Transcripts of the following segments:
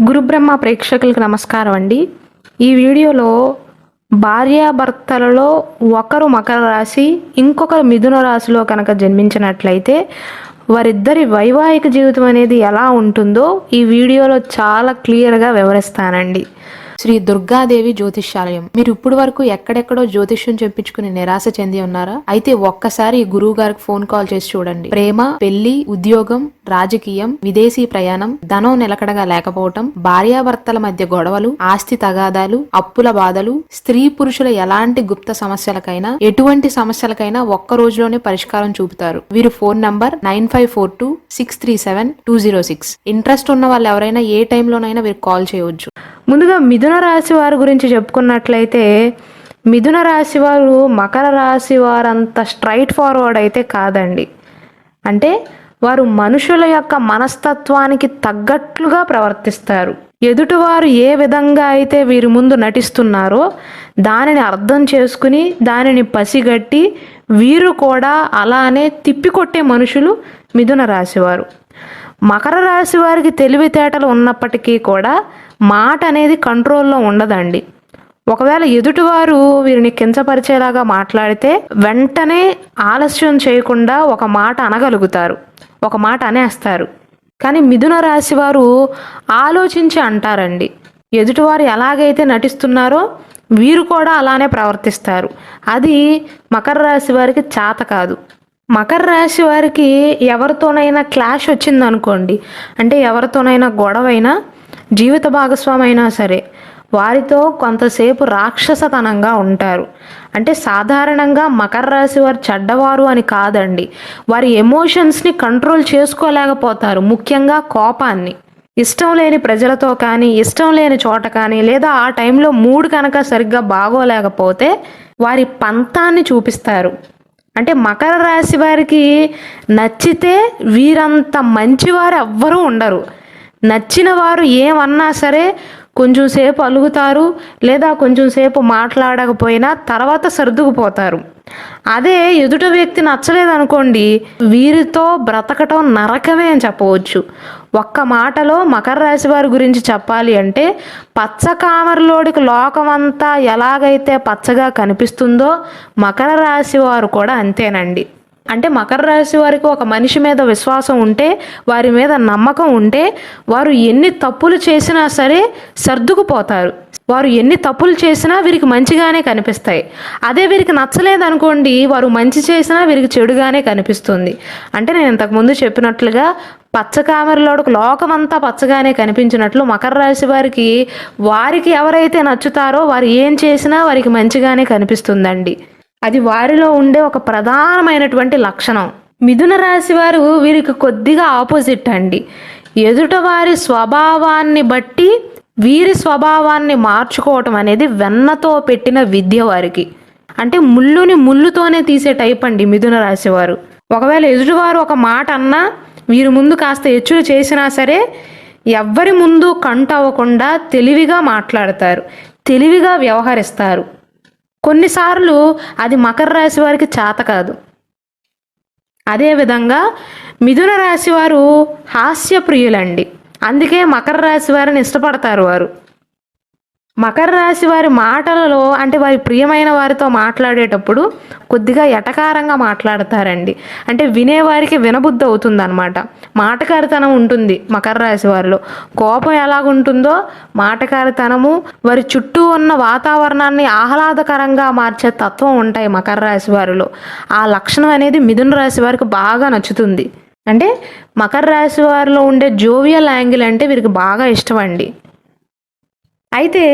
గురుబ్రహ్మ ప్రేక్షకులకు నమస్కారం అండి. ఈ వీడియోలో భార్యాభర్తలలో ఒకరు మకర రాశి, ఇంకొకరు మిథున రాశిలో కనుక జన్మించినట్లయితే వారిద్దరి వైవాహిక జీవితం అనేది ఎలా ఉంటుందో ఈ వీడియోలో చాలా క్లియర్గా వివరిస్తానండి. శ్రీ దుర్గాదేవి జ్యోతిష్యాలయం. మీరు ఇప్పుడు వరకు ఎక్కడెక్కడో జ్యోతిష్యం చెప్పించుకుని నిరాశ చెంది ఉన్నారా? అయితే ఒక్కసారి ఈ గురువు గారికి ఫోన్ కాల్ చేసి చూడండి. ప్రేమ, పెళ్లి, ఉద్యోగం, రాజకీయం, విదేశీ ప్రయాణం, ధనం నిలకడగా లేకపోవటం, భార్యాభర్తల మధ్య గొడవలు, ఆస్తి తగాదాలు, అప్పుల బాధలు, స్త్రీ పురుషుల ఎలాంటి గుప్త సమస్యలకైనా, ఎటువంటి సమస్యలకైనా ఒక్క రోజులోనే పరిష్కారం చూపుతారు. వీరు ఫోన్ నంబర్ 9542637206. ఇంట్రెస్ట్ ఉన్న వాళ్ళు ఎవరైనా ఏ టైంలోనైనా వీరు కాల్ చేయవచ్చు. ముందుగా మిథున రాశి వారి గురించి చెప్పుకున్నట్లయితే, మిథున రాశి వారు మకర రాశి వారంత స్ట్రైట్ ఫార్వర్డ్ అయితే కాదండి. అంటే వారు మనుషుల యొక్క మనస్తత్వానికి తగ్గట్లుగా ప్రవర్తిస్తారు. ఎదుటివారు ఏ విధంగా అయితే వీరి ముందు నటిస్తున్నారో దానిని అర్థం చేసుకుని దానిని పసిగట్టి వీరు కూడా అలానే తిప్పికొట్టే మనుషులు మిథున రాశివారు. మకర రాశి వారికి తెలివితేటలు ఉన్నప్పటికీ కూడా మాట అనేది కంట్రోల్లో ఉండదండి. ఒకవేళ ఎదుటివారు వీరిని కించపరిచేలాగా మాట్లాడితే వెంటనే ఆలస్యం చేయకుండా ఒక మాట అనగలుగుతారు, ఒక మాట అనేస్తారు. కానీ మిథున రాశి వారు ఆలోచించి అంటారండి. ఎదుటివారు ఎలాగైతే నటిస్తున్నారో వీరు కూడా అలానే ప్రవర్తిస్తారు. అది మకర రాశి వారికి చేత కాదు. మకర రాశి వారికి ఎవరితోనైనా క్లాష్ వచ్చిందనుకోండి, అంటే ఎవరితోనైనా గొడవైనా, జీవిత భాగస్వామి అయినా సరే వారితో కొంతసేపు రాక్షసతనంగా ఉంటారు. అంటే సాధారణంగా మకర రాశి వారు చెడ్డవారు అని కాదండి, వారి ఎమోషన్స్ని కంట్రోల్ చేసుకోలేకపోతారు. ముఖ్యంగా కోపాన్ని. ఇష్టం లేని ప్రజలతో కానీ, ఇష్టం లేని చోట కానీ, లేదా ఆ టైంలో మూడ్ కనుక సరిగ్గా బాగోలేకపోతే వారి పంతాన్ని చూపిస్తారు. అంటే మకర రాశి వారికి నచ్చితే వీరంత మంచివారు ఎవ్వరూ ఉండరు. నచ్చిన వారు ఏమన్నా సరే కొంచెం సేపు అలుగుతారు, లేదా కొంచెం సేపు మాట్లాడకపోయినా తర్వాత సర్దుకుపోతారు. అదే ఎదుట వ్యక్తి నచ్చలేదనుకోండి, వీరితో బ్రతకటం నరకమే అని చెప్పవచ్చు. ఒక్క మాటలో మకర రాశి వారి గురించి చెప్పాలి అంటే, పచ్చ కామర్లోడికి లోకమంతా ఎలాగైతే పచ్చగా కనిపిస్తుందో మకర రాశి వారు కూడా అంతేనండి. అంటే మకర రాశి వారికి ఒక మనిషి మీద విశ్వాసం ఉంటే, వారి మీద నమ్మకం ఉంటే, వారు ఎన్ని తప్పులు చేసినా సరే సర్దుకుపోతారు. వారు ఎన్ని తప్పులు చేసినా వీరికి మంచిగానే కనిపిస్తాయి. అదే వీరికి నచ్చలేదనుకోండి, వారు మంచి చేసినా వీరికి చెడుగానే కనిపిస్తుంది. అంటే నేను ఇంతకుముందు చెప్పినట్లుగా పచ్చకామెరలోకి లోకమంతా పచ్చగానే కనిపించినట్లు మకర రాశి వారికి ఎవరైతే నచ్చుతారో వారు ఏం చేసినా వారికి మంచిగానే కనిపిస్తుందండి. అది వారిలో ఉండే ఒక ప్రధానమైనటువంటి లక్షణం. మిథున రాశి వారు వీరికి కొద్దిగా ఆపోజిట్ అండి. ఎదుట వారి స్వభావాన్ని బట్టి వీరి స్వభావాన్ని మార్చుకోవటం అనేది వెన్నతో పెట్టిన విద్య వారికి. అంటే ముళ్ళుని ముళ్ళుతోనే తీసే టైప్ అండి మిథున రాశి వారు. ఒకవేళ ఎదుటివారు ఒక మాట అన్నా వీరి ముందు కాస్త హెచ్చులు చేసినా సరే ఎవ్వరి ముందు కంట అవ్వకుండా తెలివిగా మాట్లాడతారు, తెలివిగా వ్యవహరిస్తారు. కొన్నిసార్లు అది మకర రాశి వారికి చేత కాదు. అదేవిధంగా మిథున రాశి వారు హాస్యప్రియులండి. అందుకే మకర రాశి వారిని ఇష్టపడతారు వారు. మకర రాశి వారి మాటలలో, అంటే వారి ప్రియమైన వారితో మాట్లాడేటప్పుడు కొద్దిగా ఎటకారంగా మాట్లాడతారండి. అంటే వినేవారికి వినబుద్ధి అవుతుంది అనమాట. మాటకారితనం ఉంటుంది మకర రాశి వారిలో. కోపం ఎలాగుంటుందో మాటకారితనము, వారి చుట్టూ ఉన్న వాతావరణాన్ని ఆహ్లాదకరంగా మార్చే తత్వం ఉంటాయి మకర రాశి వారిలో. ఆ లక్షణం అనేది మిథున రాశి వారికి బాగా నచ్చుతుంది. అంటే మకర రాశి వారిలో ఉండే జోవియల్ యాంగిల్ అంటే వీరికి బాగా ఇష్టం అండి. అయితే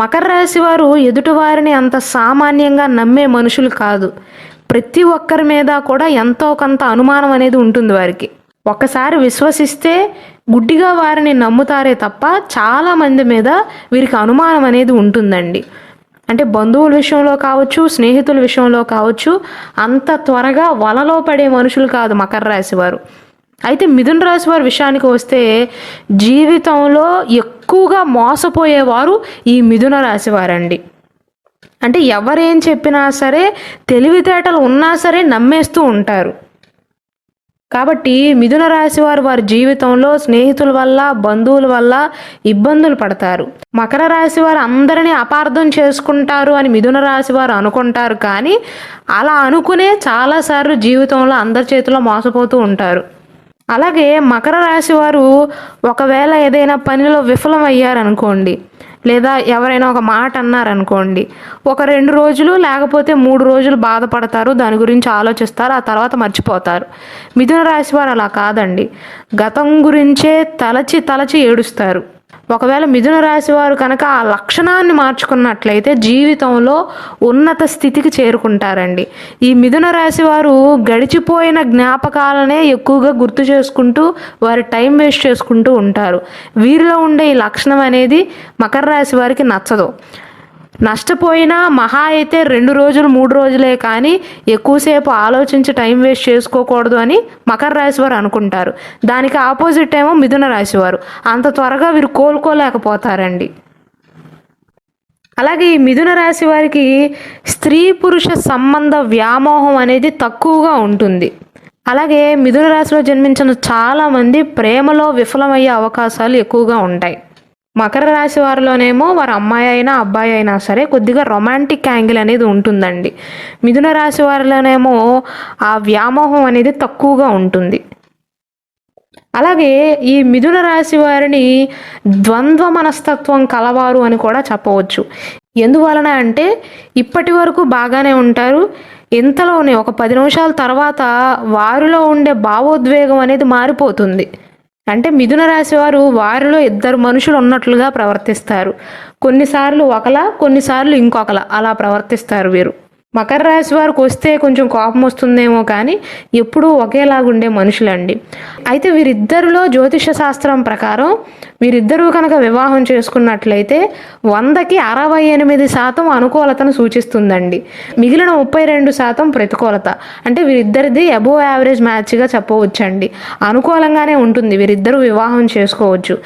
మకర రాశి వారు ఎదుటివారిని అంత సామాన్యంగా నమ్మే మనుషులు కాదు. ప్రతి ఒక్కరి మీద కూడా ఎంతో కొంత అనుమానం అనేది ఉంటుంది వారికి. ఒక్కసారి విశ్వసిస్తే గుడ్డిగా వారిని నమ్ముతారే తప్ప చాలామంది మీద వీరికి అనుమానం అనేది ఉంటుందండి. అంటే బంధువుల విషయంలో కావచ్చు, స్నేహితుల విషయంలో కావచ్చు, అంత త్వరగా వలలో పడే మనుషులు కాదు మకర రాశి వారు. అయితే మిథున రాశి వారి విషయానికి వస్తే జీవితంలో ఎక్కువగా మోసపోయేవారు ఈ మిథున రాశి వారండి. అంటే ఎవరేం చెప్పినా సరే తెలివితేటలు ఉన్నా సరే నమ్మేస్తూ ఉంటారు. కాబట్టి మిథున రాశి వారు వారి జీవితంలో స్నేహితుల వల్ల, బంధువుల వల్ల ఇబ్బందులు పడతారు. మకర రాశి వారు అందరినీ అపార్థం చేసుకుంటారు అని మిథున రాశి వారు అనుకుంటారు, కానీ అలా అనుకునే చాలాసార్లు జీవితంలో అందరి చేతిలో మోసపోతూ ఉంటారు. అలాగే మకర రాశి వారు ఒకవేళ ఏదైనా పనిలో విఫలమయ్యారనుకోండి, లేదా ఎవరైనా ఒక మాట అన్నారనుకోండి, ఒక 2 రోజులు లేకపోతే 3 రోజులు బాధపడతారు, దాని గురించి ఆలోచిస్తారు, ఆ తర్వాత మర్చిపోతారు. మిథున రాశి వారు అలా కాదండి, గతం గురించే తలచి తలచి ఏడుస్తారు. ఒకవేళ మిథున రాశి వారు కనుక ఆ లక్షణాన్ని మార్చుకున్నట్లయితే జీవితంలో ఉన్నత స్థితికి చేరుకుంటారండి. ఈ మిథున రాశి వారు గడిచిపోయిన జ్ఞాపకాలనే ఎక్కువగా గుర్తు చేసుకుంటూ వారి టైం వేస్ట్ చేసుకుంటూ ఉంటారు. వీరిలో ఉండే ఈ లక్షణం అనేది మకర రాశి వారికి నచ్చదు. నష్టపోయినా మహా అయితే 2 రోజులు 3 రోజులే, కానీ ఎక్కువసేపు ఆలోచించి టైం వేస్ట్ చేసుకోకూడదు అని మకర రాశి వారు అనుకుంటారు. దానికి ఆపోజిట్ ఏమో మిథున రాశి వారు. అంత త్వరగా వీరు కోలుకోలేకపోతారండి. అలాగే ఈ మిథున రాశి వారికి స్త్రీ పురుష సంబంధ వ్యామోహం అనేది తక్కువగా ఉంటుంది. అలాగే మిథున రాశిలో జన్మించిన చాలామంది ప్రేమలో విఫలమయ్యే అవకాశాలు ఎక్కువగా ఉంటాయి. మకర రాశి వారిలోనేమో వారి అమ్మాయి అయినా అబ్బాయి అయినా సరే కొద్దిగా రొమాంటిక్ యాంగిల్ అనేది ఉంటుందండి. మిథున రాశి వారిలోనేమో ఆ వ్యామోహం అనేది తక్కువగా ఉంటుంది. అలాగే ఈ మిథున రాశి వారిని ద్వంద్వ మనస్తత్వం కలవారు అని కూడా చెప్పవచ్చు. ఎందువలన అంటే ఇప్పటి వరకు బాగానే ఉంటారు, ఇంతలోనే ఒక 10 నిమిషాల తర్వాత వారిలో ఉండే భావోద్వేగం అనేది మారిపోతుంది. అంటే మిథున రాశి వారు వారిలో 2 మనుషులు ఉన్నట్లుగా ప్రవర్తిస్తారు. కొన్నిసార్లు ఒకలా, కొన్నిసార్లు ఇంకొకలా అలా ప్రవర్తిస్తారు వీరు. మకర రాశి వారికి వస్తే కొంచెం కోపం వస్తుందేమో, కానీ ఎప్పుడూ ఒకేలాగుండే మనుషులండి. అయితే వీరిద్దరిలో జ్యోతిష శాస్త్రం ప్రకారం వీరిద్దరూ కనుక వివాహం చేసుకున్నట్లయితే 100కి 68% అనుకూలతను సూచిస్తుందండి. మిగిలిన 32% ప్రతికూలత. అంటే వీరిద్దరిది అబోవ్ యావరేజ్ మ్యాచ్గా చెప్పవచ్చండి. అనుకూలంగానే ఉంటుంది, వీరిద్దరూ వివాహం చేసుకోవచ్చు.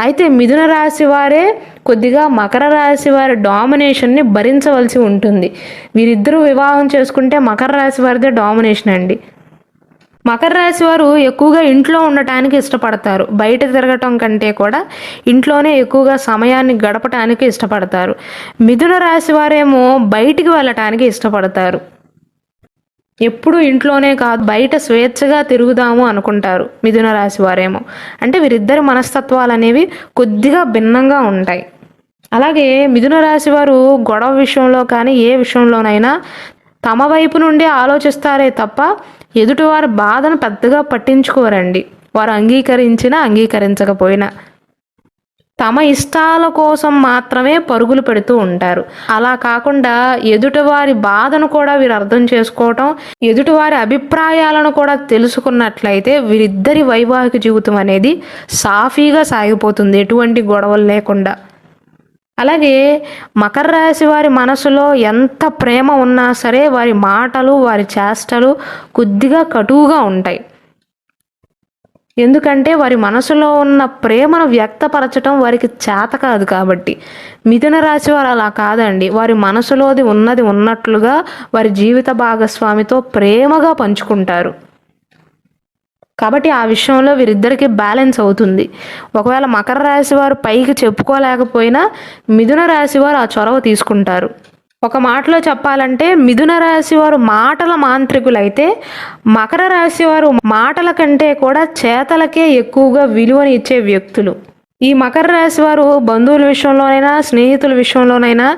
అయితే మిథున రాశి వారే కొద్దిగా మకర రాశి వారి డామినేషన్ని భరించవలసి ఉంటుంది. వీరిద్దరూ వివాహం చేసుకుంటే మకర రాశి వారిదే డామినేషన్ అండి. మకర రాశి వారు ఎక్కువగా ఇంట్లో ఉండటానికి ఇష్టపడతారు. బయట తిరగటం కంటే కూడా ఇంట్లోనే ఎక్కువగా సమయాన్ని గడపటానికి ఇష్టపడతారు. మిథున రాశి వారేమో బయటికి వెళ్ళటానికి ఇష్టపడతారు. ఎప్పుడు ఇంట్లోనే కాదు, బయట స్వేచ్ఛగా తిరుగుదాము అనుకుంటారు మిథున రాశి వారేమో. అంటే వీరిద్దరి మనస్తత్వాలు అనేవి కొద్దిగా భిన్నంగా ఉంటాయి. అలాగే మిథున రాశి వారు గొడవ విషయంలో కానీ ఏ విషయంలోనైనా తమ వైపు నుండి ఆలోచిస్తారే తప్ప ఎదుటివారి బాధను పెద్దగా పట్టించుకోరండి. వారు అంగీకరించినా అంగీకరించకపోయినా తమ ఇష్టాల కోసం మాత్రమే పరుగులు పెడుతూ ఉంటారు. అలా కాకుండా ఎదుటివారి బాధను కూడా వీరు అర్థం చేసుకోవటం, ఎదుటివారి అభిప్రాయాలను కూడా తెలుసుకున్నట్లయితే వీరిద్దరి వైవాహిక జీవితం అనేది సాఫీగా సాగిపోతుంది, ఎటువంటి గొడవలు లేకుండా. అలాగే మకర రాశి వారి మనసులో ఎంత ప్రేమ ఉన్నా సరే వారి మాటలు, వారి చేష్టలు కొద్దిగా కటువుగా ఉంటాయి. ఎందుకంటే వారి మనసులో ఉన్న ప్రేమను వ్యక్తపరచడం వారికి చేత కాదు కాబట్టి. మిథున రాశి వారు అలా కాదండి, వారి మనసులోది ఉన్నది ఉన్నట్లుగా వారి జీవిత భాగస్వామితో ప్రేమగా పంచుకుంటారు. కాబట్టి ఆ విషయంలో వీరిద్దరికీ బ్యాలెన్స్ అవుతుంది. ఒకవేళ మకర రాశి వారు పైకి చెప్పుకోలేకపోయినా మిథున రాశి వారు ఆ చొరవ తీసుకుంటారు. ఒక మాటలో చెప్పాలంటే మిథున రాశి వారు మాటల మాంత్రికులైతే మకర రాశి వారు మాటల కంటే కూడా చేతలకే ఎక్కువగా విలువని ఇచ్చే వ్యక్తులు. ఈ మకర రాశి వారు బంధువుల విషయంలోనైనా స్నేహితుల విషయంలోనైనా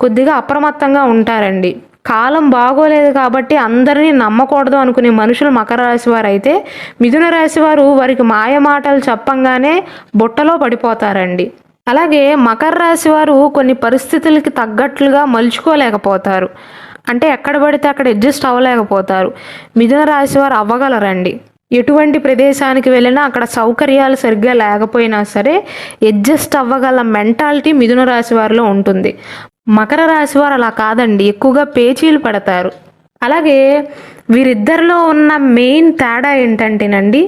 కొద్దిగా అప్రమత్తంగా ఉంటారండి. కాలం బాగోలేదు కాబట్టి అందరినీ నమ్మకూడదు అనుకునే మనుషులు మకర రాశి వారు అయితే మిథున రాశి వారు వారికి మాయ మాటలు చెప్పంగానే బుట్టలో పడిపోతారండి. అలాగే మకర రాశి వారు కొన్ని పరిస్థితులకి తగ్గట్లుగా మలుచుకోలేకపోతారు. అంటే ఎక్కడ పడితే అక్కడ అడ్జస్ట్ అవ్వలేకపోతారు. మిథున రాశి వారు అవ్వగలరండి. ఎటువంటి ప్రదేశానికి వెళ్ళినా అక్కడ సౌకర్యాలు సరిగ్గా లేకపోయినా సరే అడ్జస్ట్ అవ్వగల మెంటాలిటీ మిథున రాశి వారిలో ఉంటుంది. మకర రాశి వారు అలా కాదండి, ఎక్కువగా పేచీలు పడతారు. అలాగే వీరిద్దరిలో ఉన్న మెయిన్ తేడా ఏంటంటేనండి,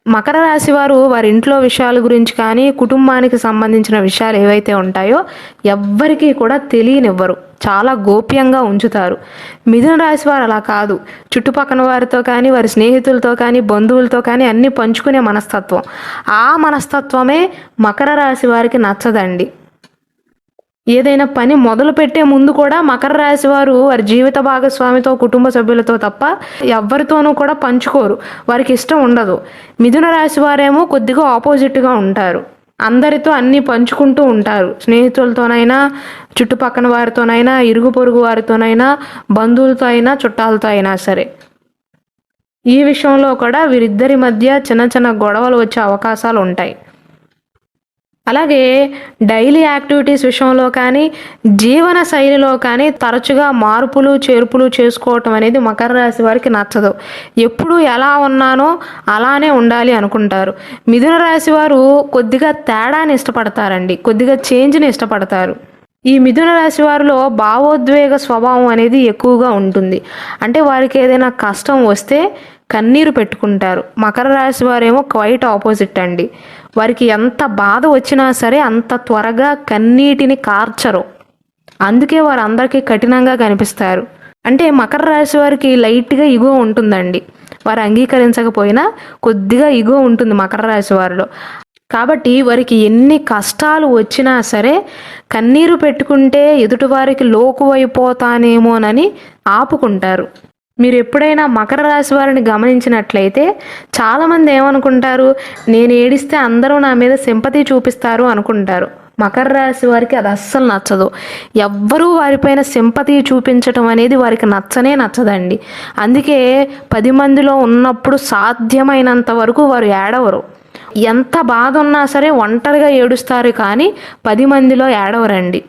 మకర రాశి వారు వారి ఇంట్లో విషయాల గురించి కానీ, కుటుంబానికి సంబంధించిన విషయాలు ఏవైతే ఉంటాయో ఎవ్వరికీ కూడా తెలియనివ్వరు. చాలా గోప్యంగా ఉంచుతారు. మిథున రాశి వారు అలా కాదు. చుట్టుపక్కన వారితో కానీ, వారి స్నేహితులతో కానీ, బంధువులతో కానీ అన్నీ పంచుకునే మనస్తత్వం. ఆ మనస్తత్వమే మకర రాశి వారికి నచ్చదండి. ఏదైనా పని మొదలుపెట్టే ముందు కూడా మకర రాశి వారు వారి జీవిత భాగస్వామితో, కుటుంబ సభ్యులతో తప్ప ఎవ్వరితోనూ కూడా పంచుకోరు. వారికి ఇష్టం ఉండదు. మిథున రాశి వారేమో కొద్దిగా ఆపోజిట్గా ఉంటారు. అందరితో అన్నీ పంచుకుంటూ ఉంటారు. స్నేహితులతోనైనా, చుట్టుపక్కన వారితోనైనా, ఇరుగు పొరుగు వారితోనైనా, బంధువులతో అయినా, చుట్టాలతో అయినా సరే. ఈ విషయంలో కూడా వీరిద్దరి మధ్య చిన్న చిన్న గొడవలు వచ్చే అవకాశాలు ఉంటాయి. అలాగే డైలీ యాక్టివిటీస్ విషయంలో కానీ, జీవన శైలిలో కానీ తరచుగా మార్పులు చేర్పులు చేసుకోవటం అనేది మకర రాశి వారికి నచ్చదు. ఎప్పుడు ఎలా ఉన్నానో అలానే ఉండాలి అనుకుంటారు. మిథున రాశి వారు కొద్దిగా తేడాని ఇష్టపడతారండి. కొద్దిగా చేంజ్ని ఇష్టపడతారు. ఈ మిథున రాశి వారిలో భావోద్వేగ స్వభావం అనేది ఎక్కువగా ఉంటుంది. అంటే వారికి ఏదైనా కష్టం వస్తే కన్నీరు పెట్టుకుంటారు. మకర రాశి వారేమో క్వైట్ ఆపోజిట్ అండి. వారికి ఎంత బాధ వచ్చినా సరే అంత త్వరగా కన్నీటిని కార్చరు. అందుకే వారు అందరికీ కఠినంగా కనిపిస్తారు. అంటే మకర రాశి వారికి లైట్గా ఇగో ఉంటుందండి. వారు అంగీకరించకపోయినా కొద్దిగా ఇగో ఉంటుంది మకర రాశి వారిలో. కాబట్టి వారికి ఎన్ని కష్టాలు వచ్చినా సరే కన్నీరు పెట్టుకుంటే ఎదుటివారికి లోకువైపోతానేమోనని ఆపుకుంటారు. మీరు ఎప్పుడైనా మకర రాశి వారిని గమనించినట్లయితే చాలామంది ఏమనుకుంటారు, నేను ఏడిస్తే అందరూ నా మీద సింపతి చూపిస్తారు అనుకుంటారు. మకర రాశి వారికి అది అస్సలు నచ్చదు. ఎవ్వరూ వారిపైన సింపతి చూపించటం అనేది వారికి నచ్చదండి. అందుకే 10 మందిలో ఉన్నప్పుడు సాధ్యమైనంత వరకు వారు ఏడవరు. ఎంత బాధ ఉన్నా సరే ఒంటరిగా ఏడుస్తారు కానీ 10 మందిలో ఏడవరండి.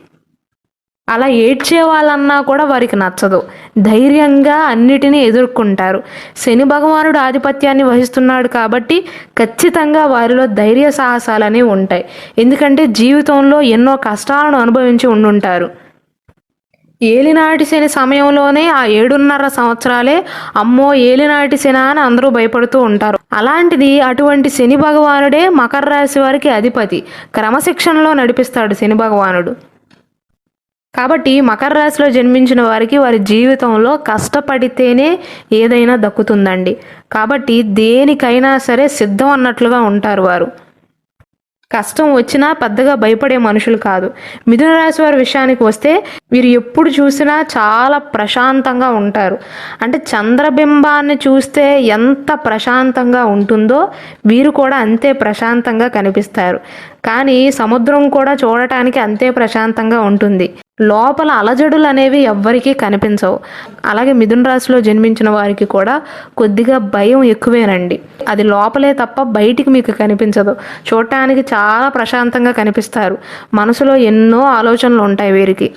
అలా ఏడ్చే వాళ్ళన్నా కూడా వారికి నచ్చదు. ధైర్యంగా అన్నిటినీ ఎదుర్కొంటారు. శని భగవానుడు ఆధిపత్యాన్ని వహిస్తున్నాడు కాబట్టి ఖచ్చితంగా వారిలో ధైర్య సాహసాలనే ఉంటాయి. ఎందుకంటే జీవితంలో ఎన్నో కష్టాలను అనుభవించి ఉండుంటారు. ఏలినాటి శని సమయంలోనే ఆ 7.5 సంవత్సరాలే అమ్మో ఏలినాటి శని అని అందరూ భయపడుతూ ఉంటారు. అలాంటిది అటువంటి శని భగవానుడే మకర రాశి వారికి అధిపతి. క్రమశిక్షణలో నడిపిస్తాడు శని భగవానుడు. కాబట్టి మకర రాశిలో జన్మించిన వారికి వారి జీవితంలో కష్టపడితేనే ఏదైనా దక్కుతుందండి. కాబట్టి దేనికైనా సరే సిద్ధం అన్నట్లుగా ఉంటారు వారు. కష్టం వచ్చినా పెద్దగా భయపడే మనుషులు కాదు. మిథున రాశి వారి విషయానికి వస్తే వీరు ఎప్పుడు చూసినా చాలా ప్రశాంతంగా ఉంటారు. అంటే చంద్రబింబాన్ని చూస్తే ఎంత ప్రశాంతంగా ఉంటుందో వీరు కూడా అంతే ప్రశాంతంగా కనిపిస్తారు. కానీ సముద్రం కూడా చూడటానికి అంతే ప్రశాంతంగా ఉంటుంది. లోపల అలజడులు అనేవి ఎవ్వరికీ కనిపించవు. అలాగే మిథున రాశిలో జన్మించిన వారికి కూడా కొద్దిగా భయం ఎక్కువేనండి. అది లోపలే తప్ప బయటికి మీకు కనిపించదు. చూడటానికి చాలా ప్రశాంతంగా కనిపిస్తారు. మనసులో ఎన్నో ఆలోచనలు ఉంటాయి వీరికి.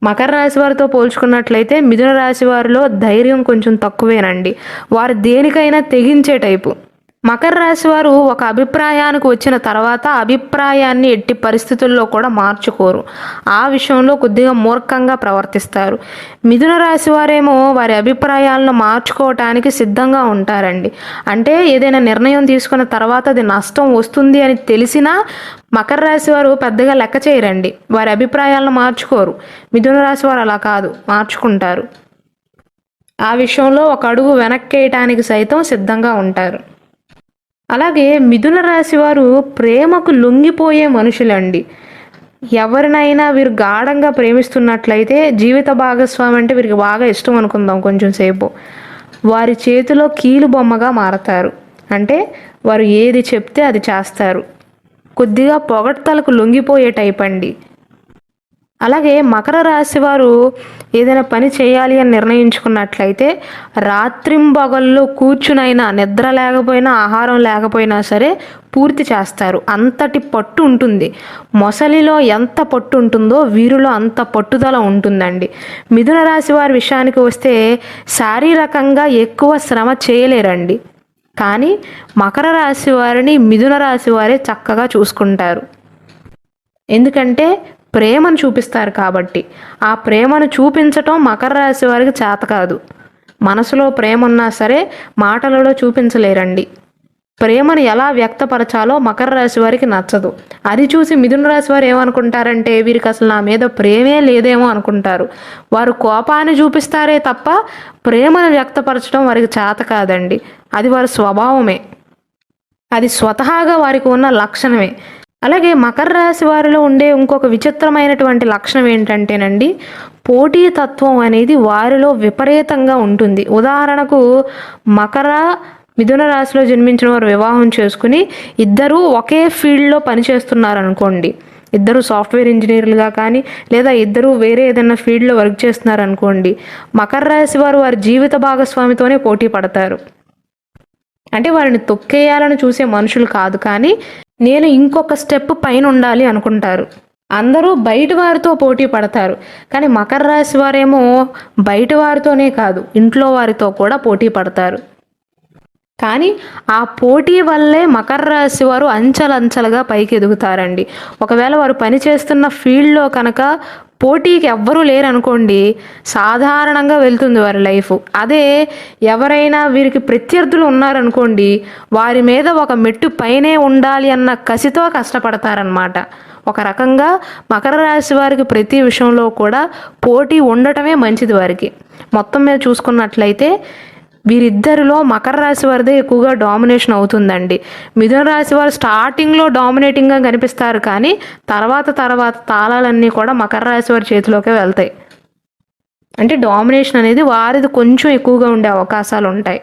మకర రాశి వారితో పోల్చుకున్నట్లయితే మిథున రాశి వారిలో ధైర్యం కొంచెం తక్కువేనండి. వారు దేనికైనా తెగించే టైపు. మకర రాశి వారు ఒక అభిప్రాయానికి వచ్చిన తర్వాత అభిప్రాయాన్ని ఎట్టి పరిస్థితుల్లో కూడా మార్చుకోరు. ఆ విషయంలో కొద్దిగా మూర్ఖంగా ప్రవర్తిస్తారు. మిథున రాశి వారేమో వారి అభిప్రాయాలను మార్చుకోవటానికి సిద్ధంగా ఉంటారండి. అంటే ఏదైనా నిర్ణయం తీసుకున్న తర్వాత అది నష్టం వస్తుంది అని తెలిసినా మకర రాశి వారు పెద్దగా లెక్క చేయరండి. వారి అభిప్రాయాలను మార్చుకోరు. మిథున రాశి వారు అలా కాదు, మార్చుకుంటారు. ఆ విషయంలో ఒక అడుగు వెనక్కేయటానికి సైతం సిద్ధంగా ఉంటారు. అలాగే మిథున రాశి వారు ప్రేమకు లొంగిపోయే మనుషులండి. ఎవరినైనా వీరు గాఢంగా ప్రేమిస్తున్నట్లయితే జీవిత భాగస్వామి అంటే వీరికి బాగా ఇష్టం అనుకుందాం కొంచెం సేపు. వారి చేతిలో కీలు బొమ్మగా మారతారు. అంటే వారు ఏది చెప్తే అది చేస్తారు. కొద్దిగా పొగడ్తలకు లొంగిపోయే టైప్ అండి. అలాగే మకర రాశి వారు ఏదైనా పని చేయాలి అని నిర్ణయించుకున్నట్లయితే రాత్రింబగళ్ళు కూర్చునైనా, నిద్ర లేకపోయినా, ఆహారం లేకపోయినా సరే పూర్తి చేస్తారు. అంతటి పట్టు ఉంటుంది. మొసలిలో ఎంత పట్టు ఉంటుందో వీరిలో అంత పట్టుదల ఉంటుందండి. మిథున రాశి వారి విషయానికి వస్తే శారీరకంగా ఎక్కువ శ్రమ చేయలేరండి. కానీ మకర రాశి వారిని మిథున రాశి వారే చక్కగా చూసుకుంటారు. ఎందుకంటే ప్రేమను చూపిస్తారు కాబట్టి. ఆ ప్రేమను చూపించటం మకర రాశి వారికి చేత కాదు. మనసులో ప్రేమ ఉన్నా సరే మాటలలో చూపించలేరండి. ప్రేమను ఎలా వ్యక్తపరచాలో మకర రాశి వారికి నచ్చదు. అది చూసి మిథున రాశి వారు ఏమనుకుంటారంటే వీరికి అసలు నా మీద ప్రేమే లేదేమో అనుకుంటారు. వారు కోపాన్ని చూపిస్తారే తప్ప ప్రేమను వ్యక్తపరచడం వారికి చేత కాదండి. అది వారి స్వభావమే, అది స్వతహాగా వారికి ఉన్న లక్షణమే. అలాగే మకర రాశి వారిలో ఉండే ఇంకొక విచిత్రమైనటువంటి లక్షణం ఏంటంటేనండి, పోటీతత్వం అనేది వారిలో విపరీతంగా ఉంటుంది. ఉదాహరణకు మిథున రాశిలో జన్మించిన వారు వివాహం చేసుకుని ఇద్దరూ ఒకే ఫీల్డ్లో పనిచేస్తున్నారనుకోండి, ఇద్దరు సాఫ్ట్వేర్ ఇంజనీర్లుగా కానీ లేదా ఇద్దరు వేరే ఏదైనా ఫీల్డ్లో వర్క్ చేస్తున్నారనుకోండి, మకర రాశి వారు వారి జీవిత భాగస్వామితోనే పోటీ పడతారు. అంటే వారిని తొక్కేయాలని చూసే మనుషులు కాదు, కానీ నేను ఇంకొక స్టెప్ పైన ఉండాలి అనుకుంటారు. అందరూ బయట వారితో పోటీ పడతారు, కానీ మకర రాశి వారేమో బయట వారితోనే కాదు ఇంట్లో వారితో కూడా పోటీ పడతారు. కానీ ఆ పోటీ వల్లే మకర రాశి వారు అంచెలంచెలుగా పైకి ఎదుగుతారండి. ఒకవేళ వారు పనిచేస్తున్న ఫీల్డ్లో కనుక పోటీకి ఎవ్వరూ లేరనుకోండి, సాధారణంగా వెళ్తుంది వారి లైఫ్. అదే ఎవరైనా వీరికి ప్రత్యర్థులు ఉన్నారనుకోండి, వారి మీద ఒక మెట్టు పైనే ఉండాలి అన్న కసితో కష్టపడతారనమాట. ఒక రకంగా మకర రాశి వారికి ప్రతి విషయంలో కూడా పోటీ ఉండటమే మంచిది వారికి. మొత్తం మీద చూసుకున్నట్లయితే వీరిద్దరిలో మకర రాశి వారిదే ఎక్కువగా డామినేషన్ అవుతుందండి. మిథున రాశి వారు స్టార్టింగ్లో డామినేటింగ్గా కనిపిస్తారు, కానీ తర్వాత తాళాలన్నీ కూడా మకర రాశి వారి చేతిలోకే వెళ్తాయి. అంటే డామినేషన్ అనేది వారిది కొంచెం ఎక్కువగా ఉండే అవకాశాలు ఉంటాయి.